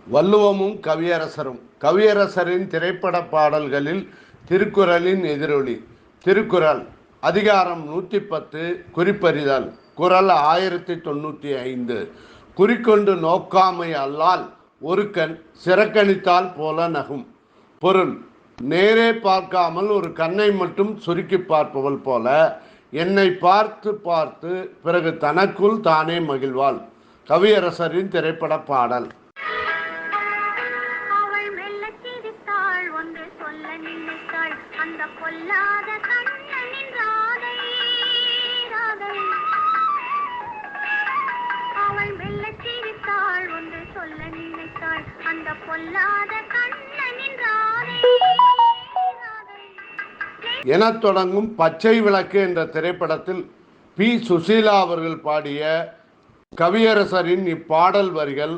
வள்ளுவமும் கவியரசரும். கவியரசரின் திரைப்பட பாடல்களில் திருக்குறளின் எதிரொலி. திருக்குறள் அதிகாரம் 110 குறிப்பறிதல். குறள் 1095. குறிக்கொண்டு நோக்காமை அல்லால் ஒருக்கண் சிறக்கணித்தால் போல நகும். பொருள்: நேரே பார்க்காமல் ஒரு கண்ணை மட்டும் சுருக்கி பார்ப்பவள் போல என்னை பார்த்து பார்த்து பிறகு தனக்குள் தானே மகிழ்வாள். கவியரசரின் திரைப்பட பாடல். அந்த பொல்லாத கண்ணனின் ராதை ராதை அவள் மெல்ல சிரித்தாள், ஒன்று சொல்ல நினைத்தாள். அந்த பொல்லாத கண்ணனின் ராதை என தொடங்கும் பச்சை விளக்கு என்ற திரைப்படத்தில் பி. சுசீலா அவர்கள் பாடிய கவியரசரின் இப்பாடல் வரிகள்